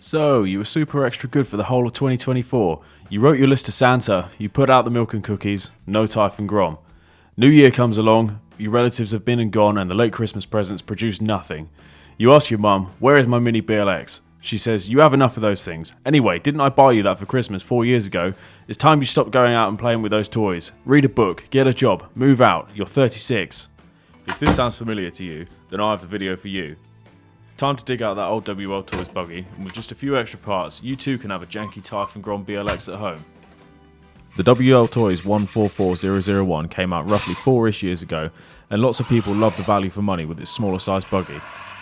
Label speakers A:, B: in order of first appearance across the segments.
A: So, you were super extra good for the whole of 2024. You wrote your list to Santa, you put out the milk and cookies, no Typhon Grom. New Year comes along, your relatives have been and gone and the late Christmas presents produce nothing. You ask your mum, where is my mini BLX? She says, you have enough of those things. Anyway, didn't I buy you that for Christmas 4 years ago? It's time you stopped going out and playing with those toys. Read a book, get a job, move out, you're 36. If this sounds familiar to you, then I have the video for you. Time to dig out that old WLtoys buggy, and with just a few extra parts, you too can have a janky Typhon Grom BLX at home. The WLtoys 144001 came out roughly 4-ish years ago, and lots of people loved the value for money with its smaller size buggy.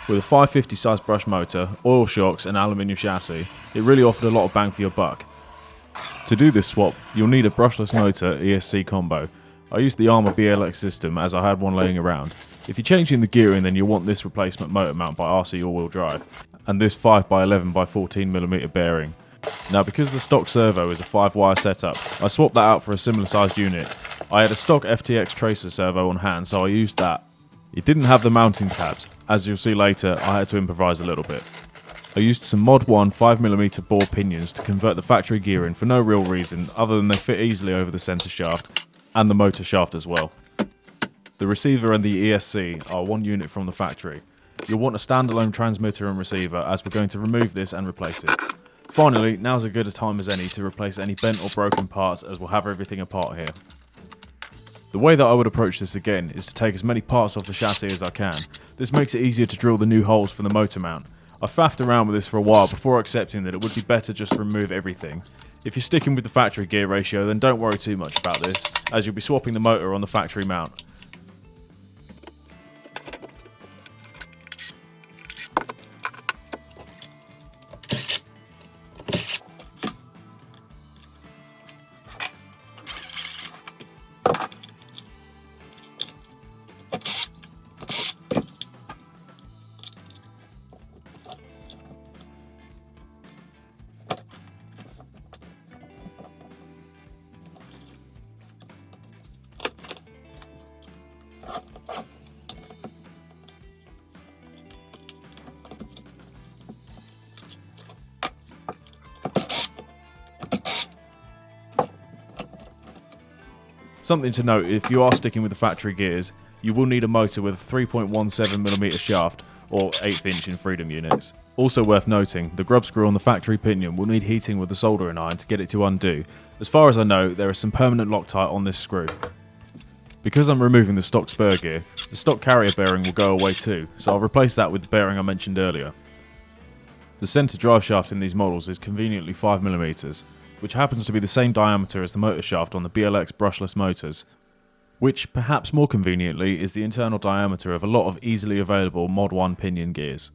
A: With a 550 size brush motor, oil shocks and aluminium chassis, it really offered a lot of bang for your buck. To do this swap, you'll need a brushless motor ESC combo. I used the Arrma BLX system as I had one laying around. If you're changing the gearing, then you'll want this replacement motor mount by RC all-wheel drive, and this 5x11x14mm bearing. Now, because the stock servo is a 5-wire setup, I swapped that out for a similar sized unit. I had a stock FTX tracer servo on hand, so I used that. It didn't have the mounting tabs. As you'll see later, I had to improvise a little bit. I used some Mod 1 5mm bore pinions to convert the factory gearing for no real reason other than they fit easily over the centre shaft, and the motor shaft as well. The receiver and the ESC are one unit from the factory. You'll want a standalone transmitter and receiver as we're going to remove this and replace it. Finally, now's as good a time as any to replace any bent or broken parts as we'll have everything apart here. The way that I would approach this again is to take as many parts off the chassis as I can. This makes it easier to drill the new holes for the motor mount. I faffed around with this for a while before accepting that it would be better just to remove everything. If you're sticking with the factory gear ratio, then don't worry too much about this, as you'll be swapping the motor on the factory mount. Something to note, if you are sticking with the factory gears, you will need a motor with a 3.17mm shaft, or 1/8 inch in freedom units. Also worth noting, the grub screw on the factory pinion will need heating with a soldering iron to get it to undo. As far as I know, there is some permanent Loctite on this screw. Because I'm removing the stock spur gear, the stock carrier bearing will go away too, so I'll replace that with the bearing I mentioned earlier. The centre drive shaft in these models is conveniently 5mm, which happens to be the same diameter as the motor shaft on the BLX brushless motors, which, perhaps more conveniently, is the internal diameter of a lot of easily available Mod 1 pinion gears.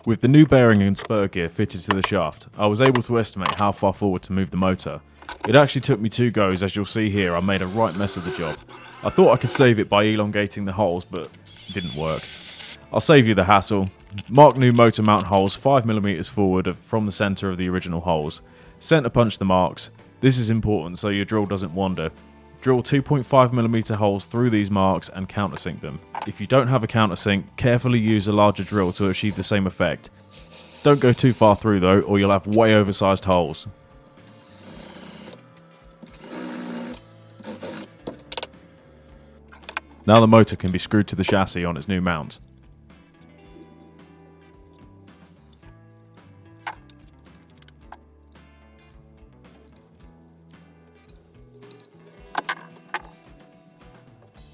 A: With the new bearing and spur gear fitted to the shaft, I was able to estimate how far forward to move the motor. It actually took me 2 goes, as you'll see here. I made a right mess of the job. I thought I could save it by elongating the holes, but it didn't work. I'll save you the hassle. Mark new motor mount holes 5mm forward from the centre of the original holes. Centre punch the marks. This is important so your drill doesn't wander. Drill 2.5mm holes through these marks and countersink them. If you don't have a countersink, carefully use a larger drill to achieve the same effect. Don't go too far through though, or you'll have way oversized holes. Now the motor can be screwed to the chassis on its new mount.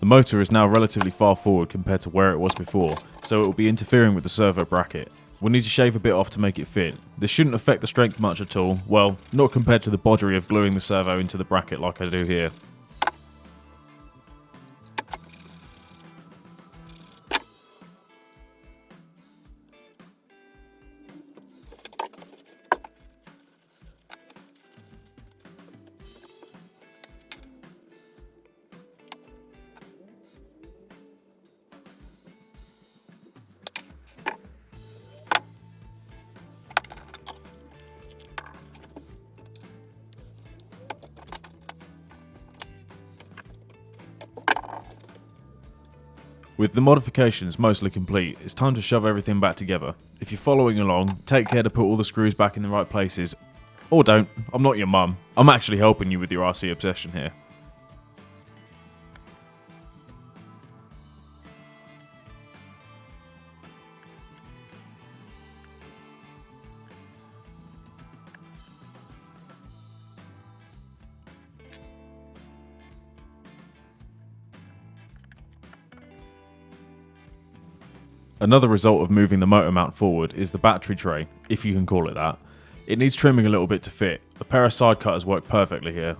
A: The motor is now relatively far forward compared to where it was before, so it will be interfering with the servo bracket. We'll need to shave a bit off to make it fit. This shouldn't affect the strength much at all, well, not compared to the bodgery of gluing the servo into the bracket like I do here. With the modifications mostly complete, it's time to shove everything back together. If you're following along, take care to put all the screws back in the right places. Or don't, I'm not your mum. I'm actually helping you with your RC obsession here. Another result of moving the motor mount forward is the battery tray, if you can call it that. It needs trimming a little bit to fit. A pair of side cutters work perfectly here.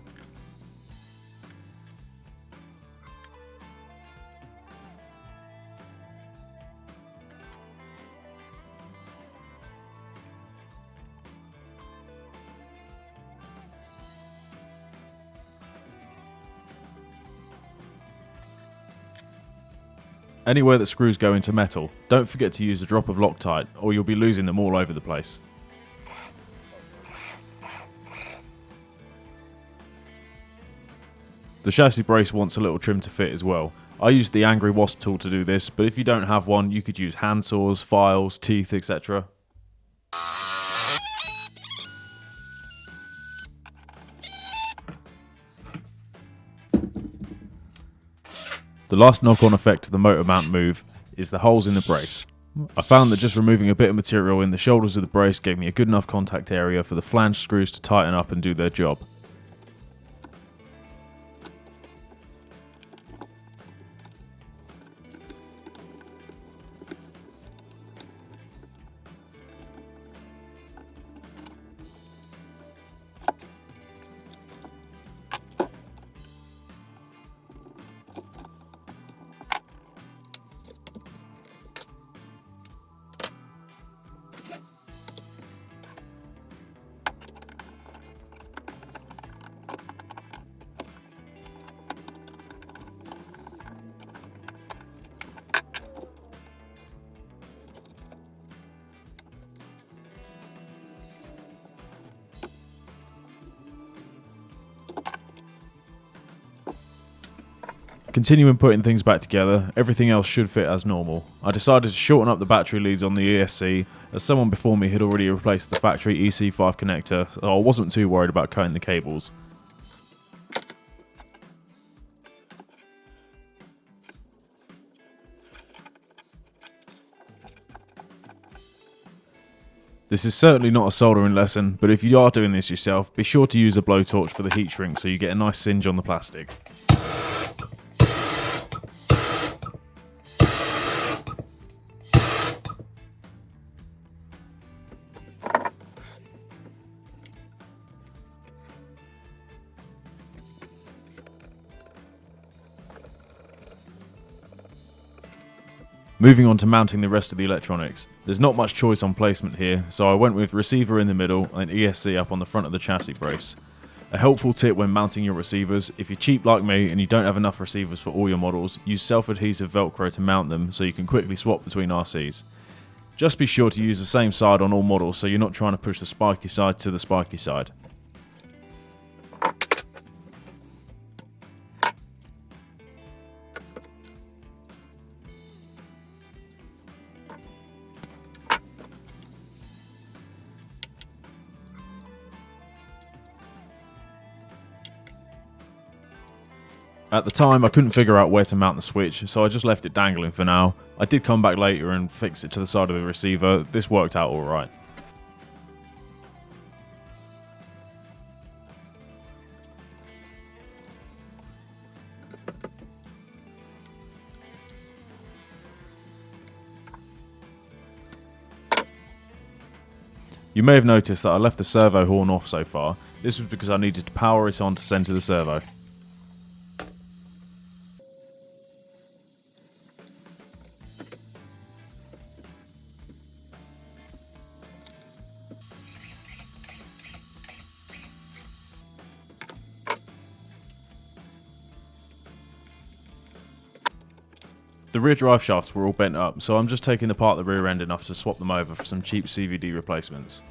A: Anywhere that screws go into metal, don't forget to use a drop of Loctite or you'll be losing them all over the place. The chassis brace wants a little trim to fit as well. I used the Angry Wasp tool to do this, but if you don't have one, you could use hand saws, files, teeth, etc. The last knock-on effect of the motor mount move is the holes in the brace. I found that just removing a bit of material in the shoulders of the brace gave me a good enough contact area for the flange screws to tighten up and do their job. Continuing putting things back together, everything else should fit as normal. I decided to shorten up the battery leads on the ESC, as someone before me had already replaced the factory EC5 connector, so I wasn't too worried about cutting the cables. This is certainly not a soldering lesson, but if you are doing this yourself, be sure to use a blowtorch for the heat shrink so you get a nice singe on the plastic. Moving on to mounting the rest of the electronics. There's not much choice on placement here, so I went with receiver in the middle and ESC up on the front of the chassis brace. A helpful tip when mounting your receivers: if you're cheap like me and you don't have enough receivers for all your models, use self-adhesive Velcro to mount them so you can quickly swap between RCs. Just be sure to use the same side on all models so you're not trying to push the spiky side to the spiky side. At the time, I couldn't figure out where to mount the switch, so I just left it dangling for now. I did come back later and fix it to the side of the receiver. This worked out alright. You may have noticed that I left the servo horn off so far. This was because I needed to power it on to centre the servo. The rear drive shafts were all bent up, so I'm just taking apart the rear end enough to swap them over for some cheap CVD replacements.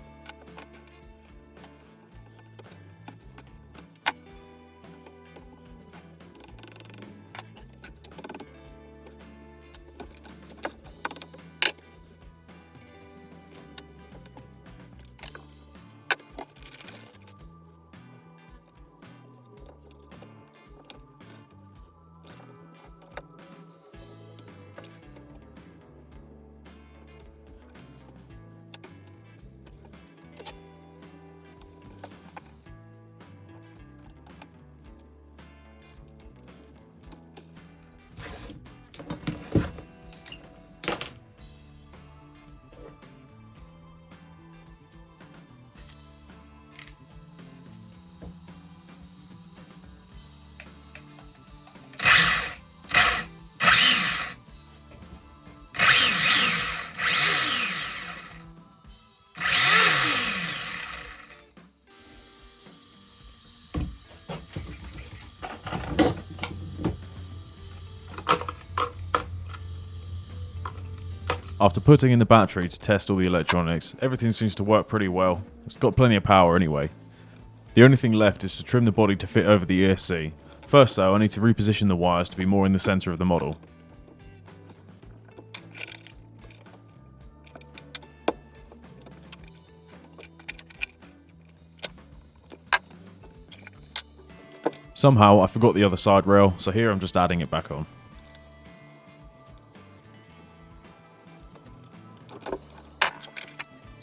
A: After putting in the battery to test all the electronics, everything seems to work pretty well. It's got plenty of power anyway. The only thing left is to trim the body to fit over the ESC. First though, I need to reposition the wires to be more in the centre of the model. Somehow I forgot the other side rail, so here I'm just adding it back on.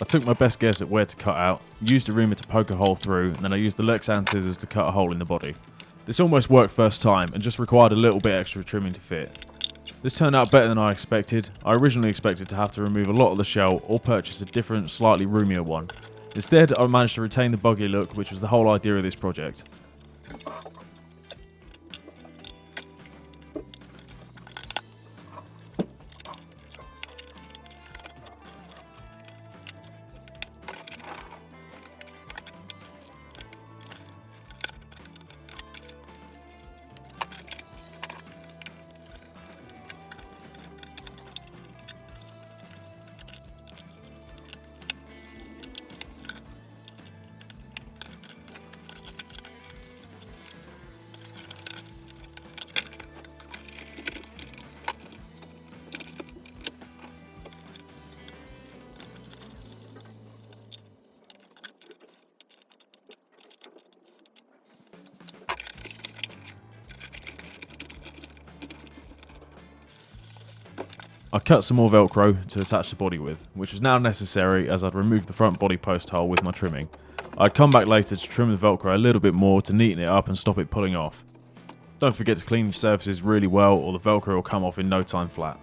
A: I took my best guess at where to cut out, used Arrma to poke a hole through, and then I used the Lexan scissors to cut a hole in the body. This almost worked first time, and just required a little bit extra trimming to fit. This turned out better than I expected. I originally expected to have to remove a lot of the shell, or purchase a different, slightly roomier one. Instead, I managed to retain the buggy look, which was the whole idea of this project. I cut some more Velcro to attach the body with, which was now necessary as I'd removed the front body post hole with my trimming. I'd come back later to trim the Velcro a little bit more to neaten it up and stop it pulling off. Don't forget to clean your surfaces really well or the Velcro will come off in no time flat.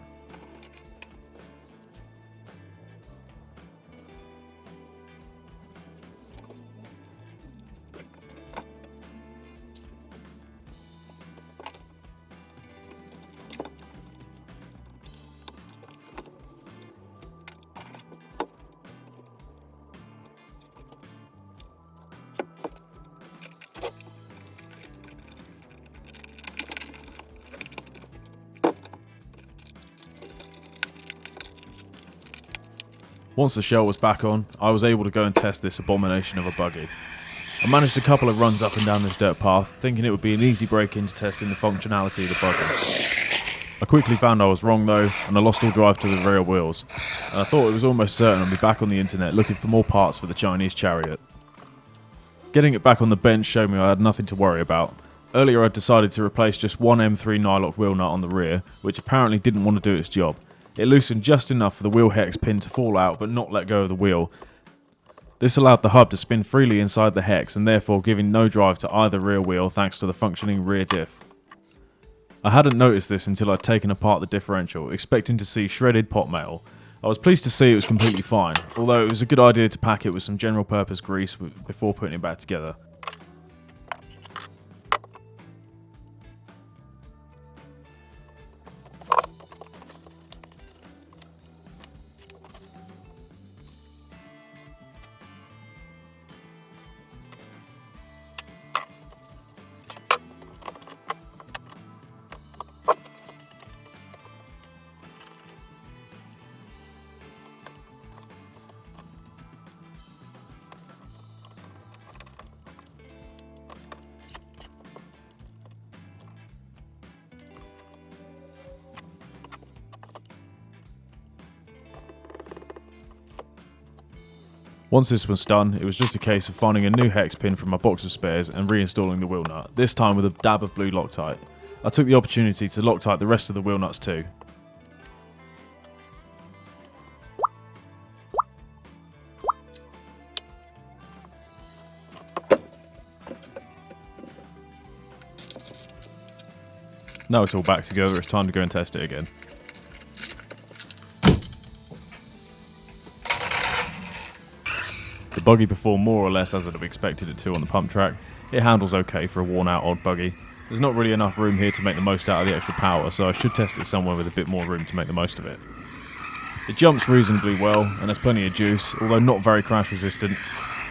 A: Once the shell was back on, I was able to go and test this abomination of a buggy. I managed a couple of runs up and down this dirt path, thinking it would be an easy break-in to testing the functionality of the buggy. I quickly found I was wrong though, and I lost all drive to the rear wheels, and I thought it was almost certain I'd be back on the internet looking for more parts for the Chinese chariot. Getting it back on the bench showed me I had nothing to worry about. Earlier I'd decided to replace just one M3 nylock wheel nut on the rear, which apparently didn't want to do its job. It loosened just enough for the wheel hex pin to fall out but not let go of the wheel. This allowed the hub to spin freely inside the hex and therefore giving no drive to either rear wheel thanks to the functioning rear diff. I hadn't noticed this until I'd taken apart the differential, expecting to see shredded pot metal. I was pleased to see it was completely fine, although it was a good idea to pack it with some general purpose grease before putting it back together. Once this was done, it was just a case of finding a new hex pin from my box of spares and reinstalling the wheel nut, this time with a dab of blue Loctite. I took the opportunity to Loctite the rest of the wheel nuts too. Now it's all back together, it's time to go and test it again. The buggy performed more or less as I'd have expected it to on the pump track. It handles okay for a worn out old buggy. There's not really enough room here to make the most out of the extra power, so I should test it somewhere with a bit more room to make the most of it. It jumps reasonably well and has plenty of juice, although not very crash resistant.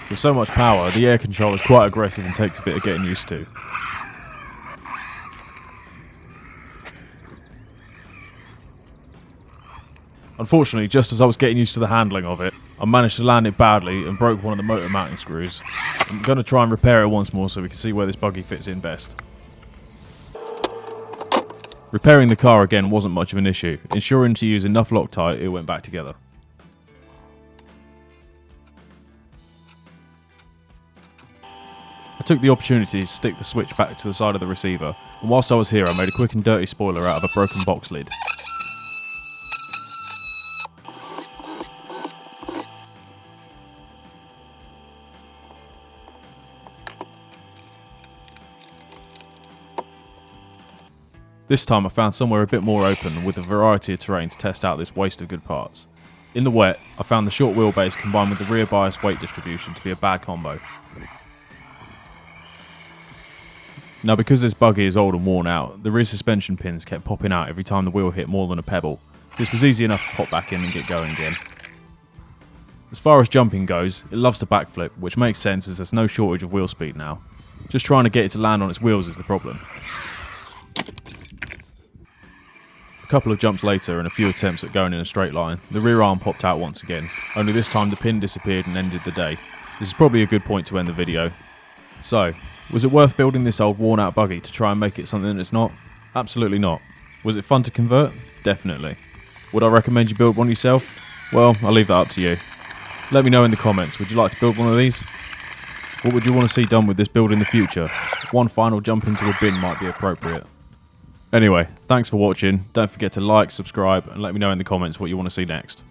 A: With so much power, the air control is quite aggressive and takes a bit of getting used to. Unfortunately, just as I was getting used to the handling of it, I managed to land it badly and broke one of the motor mounting screws. I'm going to try and repair it once more so we can see where this buggy fits in best. Repairing the car again wasn't much of an issue, ensuring to use enough Loctite it went back together. I took the opportunity to stick the switch back to the side of the receiver, and whilst I was here I made a quick and dirty spoiler out of a broken box lid. This time I found somewhere a bit more open with a variety of terrain to test out this waste of good parts. In the wet, I found the short wheelbase combined with the rear bias weight distribution to be a bad combo. Now because this buggy is old and worn out, the rear suspension pins kept popping out every time the wheel hit more than a pebble. This was easy enough to pop back in and get going again. As far as jumping goes, it loves to backflip, which makes sense as there's no shortage of wheel speed now. Just trying to get it to land on its wheels is the problem. A couple of jumps later and a few attempts at going in a straight line, the rear arm popped out once again, only this time the pin disappeared and ended the day. This is probably a good point to end the video. So, was it worth building this old worn out buggy to try and make it something it's not? Absolutely not. Was it fun to convert? Definitely. Would I recommend you build one yourself? Well, I'll leave that up to you. Let me know in the comments, would you like to build one of these? What would you want to see done with this build in the future? One final jump into a bin might be appropriate. Anyway, thanks for watching. Don't forget to like, subscribe, and let me know in the comments what you want to see next.